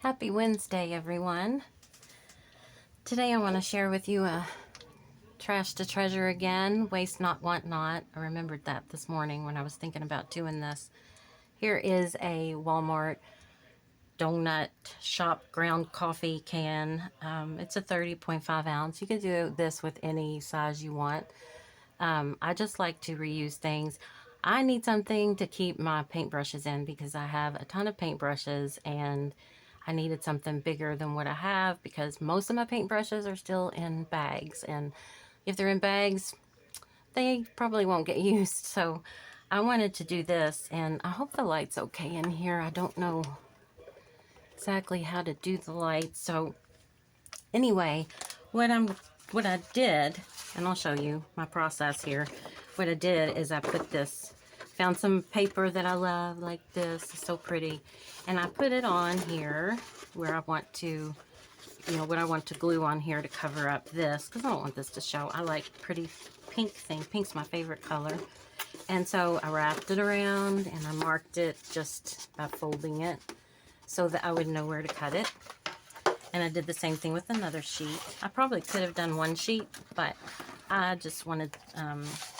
Happy Wednesday, everyone. Today I want to share with you a trash to treasure again, waste not, want not. I remembered that this morning when I was thinking about doing this. Here is a Walmart donut shop ground coffee can. It's a 30.5 ounce. You can do this with any size you want. I just like to reuse things. I need something to keep my paintbrushes in because I have a ton of paintbrushes and I needed something bigger than what I have because most of my paintbrushes are still in bags, and if they're in bags, they probably won't get used. So I wanted to do this, and I hope the light's okay in here. I don't know exactly how to do the lights. So anyway, what I did, and I'll show you my process here. What I did is I put this, found some paper that I love like this. It's so pretty, and I put it on here where I want to, what I want to glue on here to cover up this, because I don't want this to show. I like pretty pink thing. Pink's my favorite color. And so I wrapped it around and I marked it just by folding it so that I would know where to cut it. And I did the same thing with another sheet. I probably could have done one sheet, but I just wanted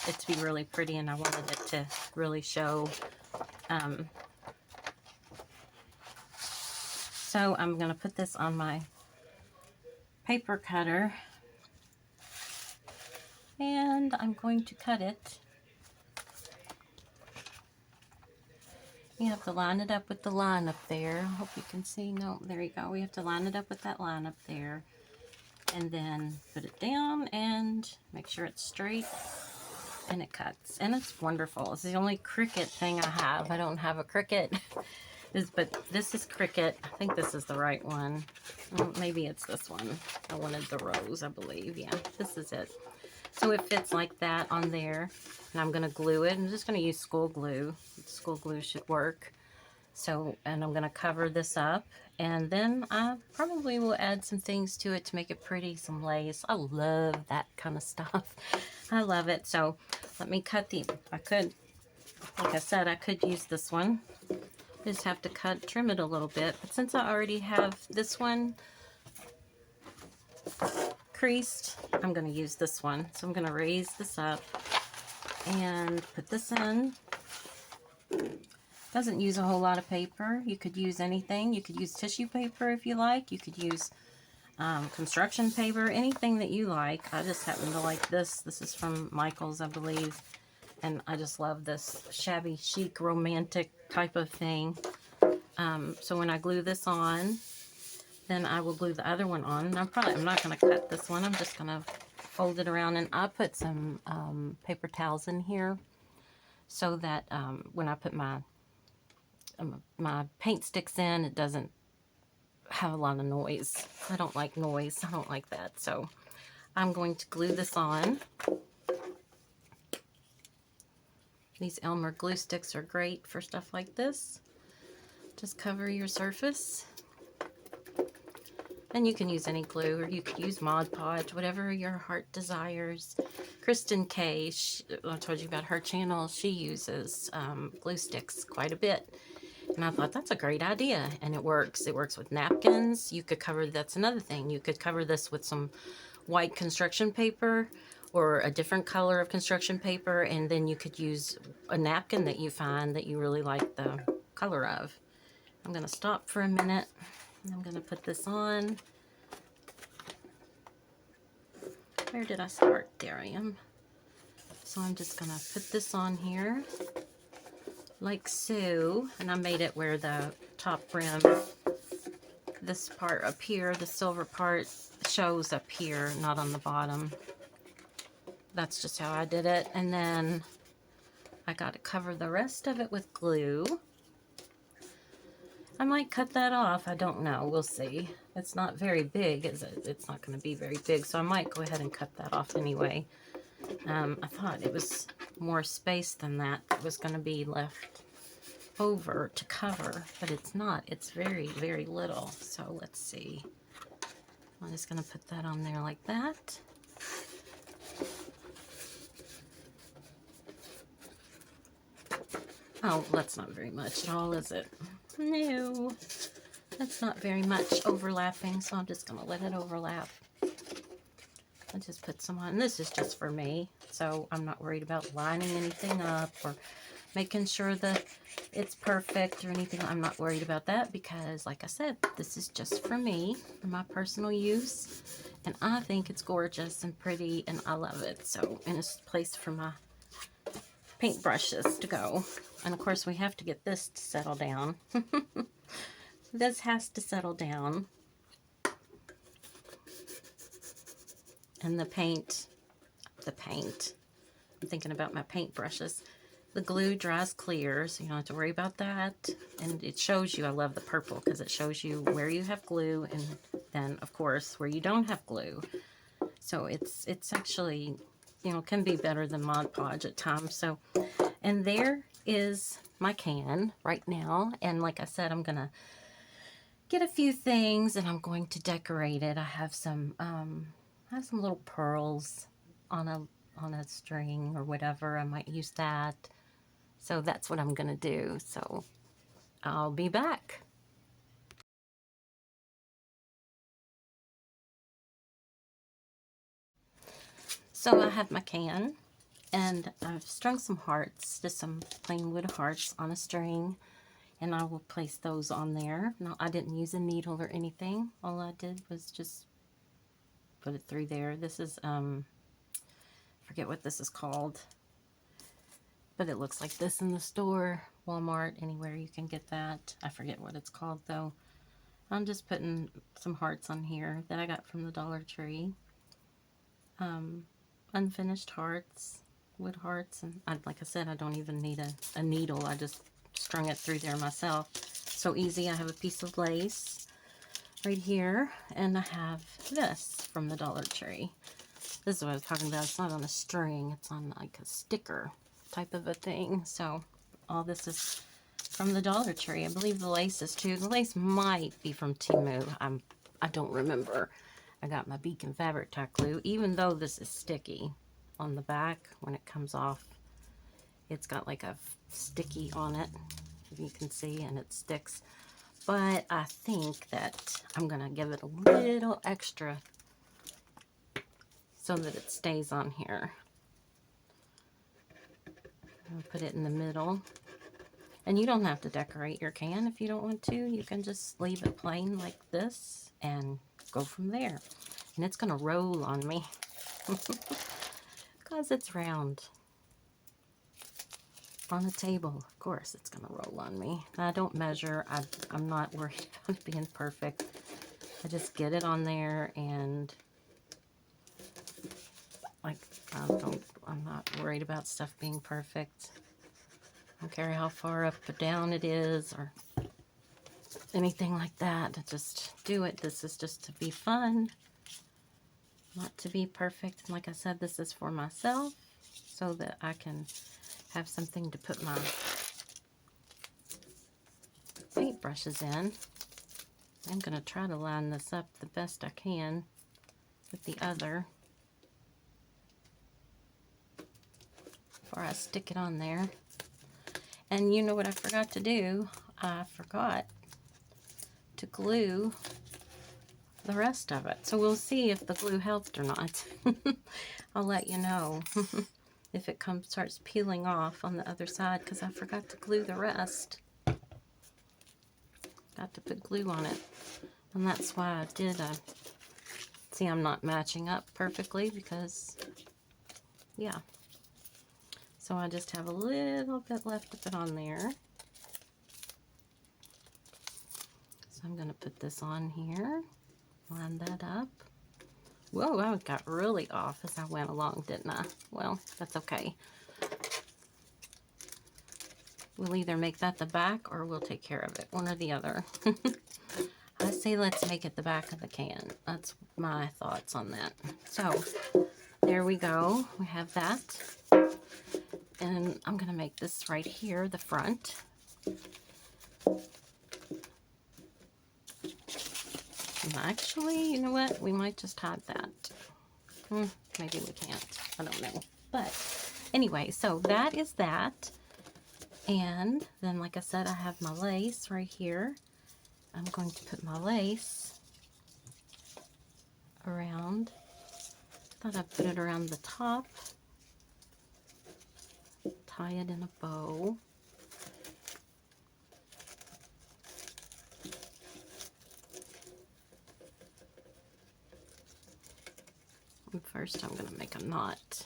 it to be really pretty, and I wanted it to really show. So I'm going to put this on my paper cutter, and I'm going to cut it. You have to line it up with the line up there. I hope you can see. No, there you go. We have to line it up with that line up there. And then put it down and make sure it's straight. And it cuts. And it's wonderful. It's the only Cricut thing I have. I don't have a Cricut. But this is Cricut. I think this is the right one. Well, maybe it's this one. I wanted the rose, I believe. Yeah, this is it. So it fits like that on there. And I'm going to glue it. I'm just going to use school glue. School glue should work. So, and I'm going to cover this up. And then I probably will add some things to it to make it pretty. Some lace. I love that kind of stuff. I love it. So let me cut I could, like I said, I could use this one. Just have to trim it a little bit. But since I already have this one creased, I'm going to use this one. So I'm going to raise this up and put this in. Doesn't use a whole lot of paper. You could use anything. You could use tissue paper if you like. You could use construction paper, anything that you like. I just happen to like this. This is from Michaels, I believe. And I just love this shabby chic romantic type of thing. So when I glue this on, then I will glue the other one on. And I'm not going to cut this one. I'm just going to fold it around. And I put some paper towels in here so that when I put my paint sticks in, it doesn't have a lot of noise. I don't like noise. I don't like that. So I'm going to glue this on. These Elmer glue sticks are great for stuff like this. Just cover your surface. And you can use any glue, or you could use Mod Podge, whatever your heart desires. Kristen Kay, I told you about her channel. She uses glue sticks quite a bit. And I thought, that's a great idea. And it works. It works with napkins. You could cover, that's another thing. You could cover this with some white construction paper or a different color of construction paper. And then you could use a napkin that you find that you really like the color of. I'm going to stop for a minute. I'm going to put this on. Where did I start? There I am. So I'm just going to put this on here like so. And I made it where the top rim, this part up here, the silver part shows up here, not on the bottom. That's just how I did it. And then I got to cover the rest of it with glue. I might cut that off. I don't know. We'll see. It's not very big, is it? It's not going to be very big, so I might go ahead and cut that off anyway. I thought it was more space than that was going to be left over to cover, but it's not. It's very, very little. So let's see. I'm just going to put that on there like that. Oh, that's not very much at all, is it? No. That's not very much overlapping, so I'm just going to let it overlap. I just put some on. This is just for me, so I'm not worried about lining anything up or making sure that it's perfect or anything. I'm not worried about that because, like I said, this is just for me, for my personal use. And I think it's gorgeous and pretty, and I love it. So, and it's a place for my paintbrushes to go. And of course, we have to get this to settle down. This has to settle down. And the paint, I'm thinking about my paintbrushes. The glue dries clear, so you don't have to worry about that. And it shows you, I love the purple because it shows you where you have glue and then, of course, where you don't have glue. So it's actually, you know, can be better than Mod Podge at times. So, and there is my can right now. And like I said, I'm going to get a few things and I'm going to decorate it. I have some little pearls on a string or whatever. I might use that. So that's what I'm going to do. So I'll be back. So I have my can and I've strung some hearts, just some plain wood hearts on a string. And I will place those on there. No, I didn't use a needle or anything. All I did was just put it through there. This is, forget what this is called. But it looks like this in the store, Walmart, anywhere you can get that. I forget what it's called though. I'm just putting some hearts on here that I got from the Dollar Tree. Unfinished hearts, wood hearts, and like I said, I don't even need a needle. I just strung it through there myself. So easy. I have a piece of lace right here, and I have this from the Dollar Tree. This is what I was talking about. It's not on a string. It's on like a sticker type of a thing. So all this is from the Dollar Tree. I believe the lace is too. The lace might be from Temu. I don't remember. I got my Beacon Fabric Tack glue. Even though this is sticky on the back, when it comes off, it's got like a sticky on it, if you can see, and it sticks. But I think that I'm going to give it a little extra so that it stays on here. I'll put it in the middle. And you don't have to decorate your can if you don't want to. You can just leave it plain like this and go from there. And it's going to roll on me because it's round. On a table, of course, it's going to roll on me. I don't measure. I'm not worried about it being perfect. I just get it on there and like I'm not worried about stuff being perfect. I don't care how far up or down it is or anything like that. I just do it. This is just to be fun, not to be perfect. And like I said, this is for myself so that I can have something to put my paintbrushes in. I'm going to try to line this up the best I can with the other before I stick it on there. And you know what I forgot to do? I forgot to glue the rest of it. So we'll see if the glue helped or not. I'll let you know if it starts peeling off on the other side because I forgot to glue the rest. Got to put glue on it. And that's why I did see, I'm not matching up perfectly because, yeah. So I just have a little bit left to put on there. So I'm going to put this on here, line that up. Whoa, I got really off as I went along, didn't I? Well, that's okay. We'll either make that the back or we'll take care of it, one or the other. I say let's make it the back of the can. That's my thoughts on that. So there we go. We have that. And I'm going to make this right here, the front. Actually, you know what? We might just hide that. Maybe we can't. I don't know. But anyway, so that is that. And then, like I said, I have my lace right here. I'm going to put my lace around. Thought I'd put it around the top. Tie it in a bow. And first I'm going to make a knot.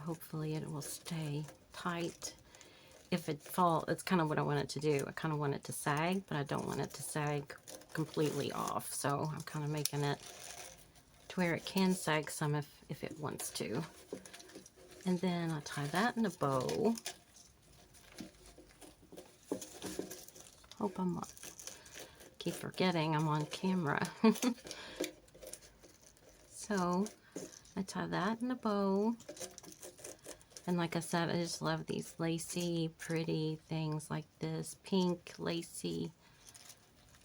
Hopefully it will stay tight. If it falls, it's kind of what I want it to do. I kind of want it to sag, but I don't want it to sag completely off. So I'm kind of making it to where it can sag some if it wants to. And then I tie that in a bow. Hope I'm on. Keep forgetting I'm on camera. So I tie that in a bow. And like I said, I just love these lacy, pretty things like this. Pink, lacy.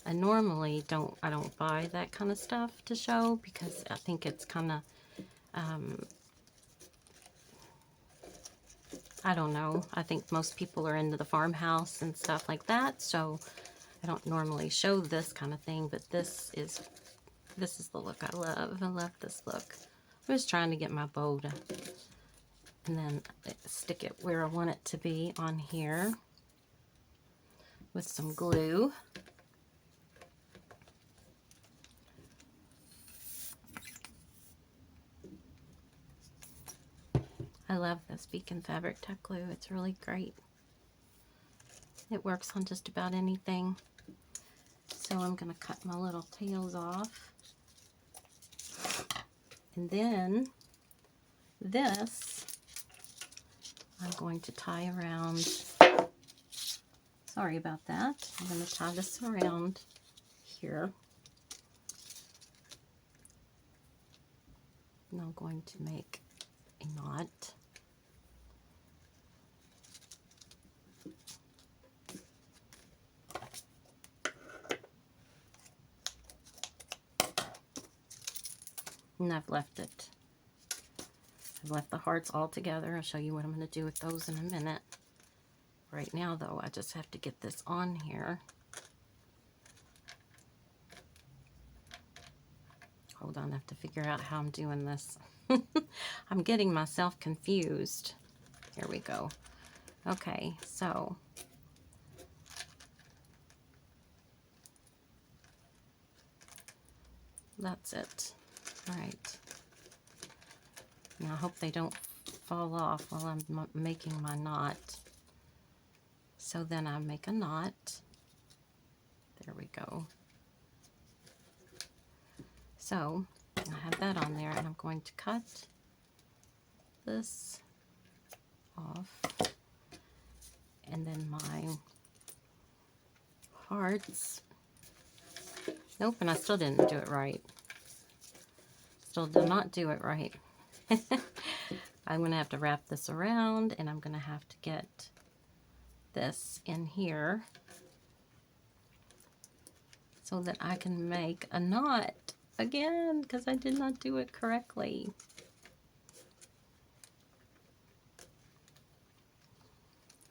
I normally don't buy that kind of stuff to show because I think it's kind of, I don't know. I think most people are into the farmhouse and stuff like that. So I don't normally show this kind of thing, but this is the look I love. I love this look. I'm just trying to get my bow to, and then stick it where I want it to be on here with some glue. I love this Beacon Fabric Tack Glue. It's really great. It works on just about anything. So I'm going to cut my little tails off. And then this I'm going to tie around. Sorry about that. I'm going to tie this around here. And I'm going to make a knot. And I've left it. I've left the hearts all together. I'll show you what I'm going to do with those in a minute. Right now, though, I just have to get this on here. Hold on, I have to figure out how I'm doing this. I'm getting myself confused. Here we go. Okay, so that's it. All right. Now I hope they don't fall off while I'm making my knot. So then I make a knot. There we go. So I have that on there, and I'm going to cut this off. And then my hearts. Nope, and I still didn't do it right. Still did not do it right. I'm going to have to wrap this around, and I'm going to have to get this in here so that I can make a knot again, because I did not do it correctly.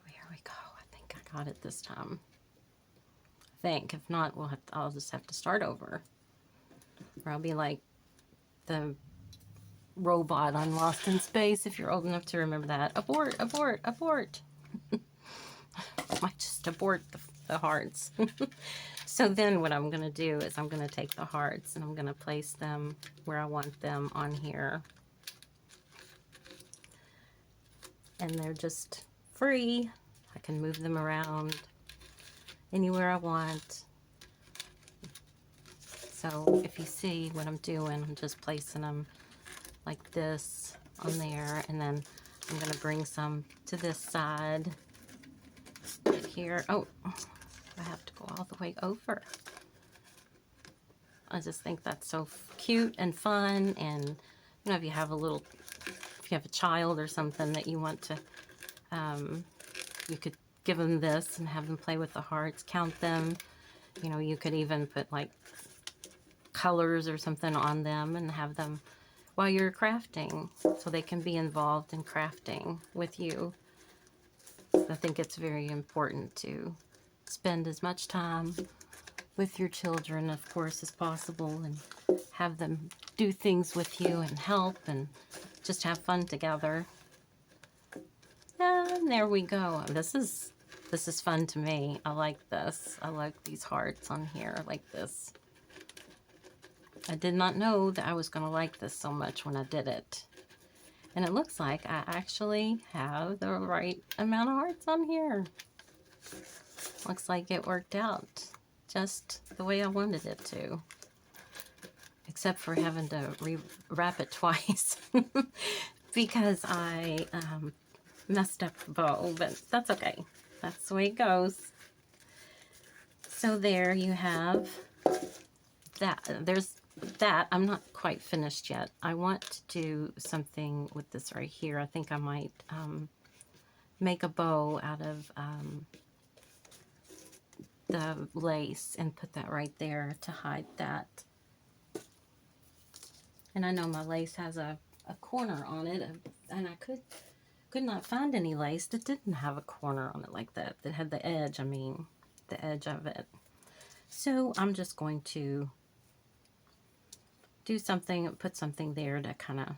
Here we go. I think I got it this time. I think. If not, I'll just have to start over. Or I'll be like the robot on Lost in Space, if you're old enough to remember that. Abort, abort, abort. Might just abort the hearts. So then what I'm going to do is I'm going to take the hearts and I'm going to place them where I want them on here. And they're just free. I can move them around anywhere I want. So if you see what I'm doing, I'm just placing them like this on there, and then I'm going to bring some to this side right here. Oh, I have to go all the way over. I just think that's so cute and fun, and you know, if you have a child or something that you want to, you could give them this and have them play with the hearts, count them. You know, you could even put like colors or something on them and have them while you're crafting, so they can be involved in crafting with you. I think it's very important to spend as much time with your children, of course, as possible, and have them do things with you and help and just have fun together. And there we go. This is fun to me. I like this. I like these hearts on here like this. I did not know that I was going to like this so much when I did it. And it looks like I actually have the right amount of hearts on here. Looks like it worked out just the way I wanted it to. Except for having to re-wrap it twice. Because I messed up the bow, but that's okay. That's the way it goes. So there you have that. There's that. I'm not quite finished yet. I want to do something with this right here. I think I might make a bow out of the lace and put that right there to hide that. And I know my lace has a corner on it, and I could not find any lace that didn't have a corner on it like that, that had the edge, I mean, the edge of it. So I'm just going to do something, put something there to kind of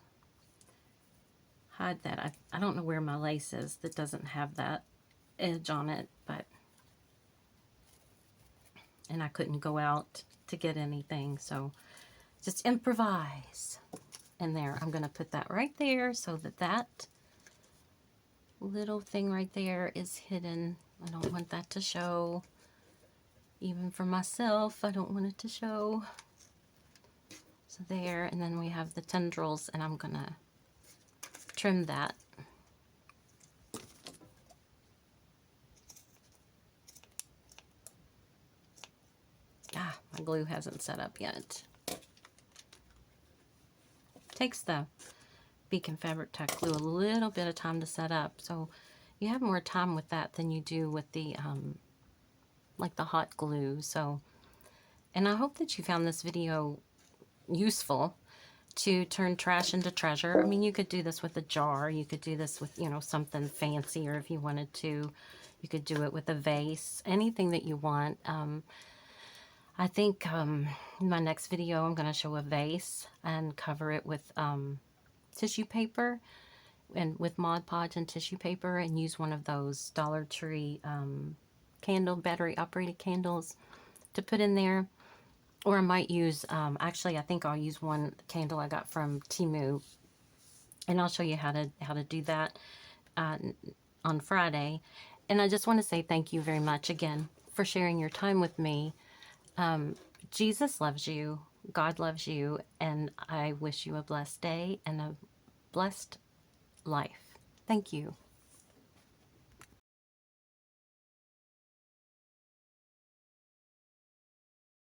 hide that. I don't know where my lace is that doesn't have that edge on it, but, and I couldn't go out to get anything, so just improvise. And there, I'm going to put that right there so that that little thing right there is hidden. I don't want that to show. Even for myself, I don't want it to show. So there, and then we have the tendrils, and I'm going to trim that. Ah, my glue hasn't set up yet. Takes the Beacon Fabric Tech glue a little bit of time to set up, so you have more time with that than you do with the like the hot glue. So, and I hope that you found this video useful to turn trash into treasure. I mean, you could do this with a jar, you could do this with, you know, something fancier if you wanted to. You could do it with a vase, anything that you want. I think in my next video I'm going to show a vase and cover it with tissue paper, and with Mod Podge and tissue paper, and use one of those Dollar Tree battery operated candles to put in there. Or I might use, actually I think I'll use one candle I got from Temu, and I'll show you how to do that on Friday. And I just want to say thank you very much again for sharing your time with me. Jesus loves you, God loves you, and I wish you a blessed day and a blessed life. Thank you.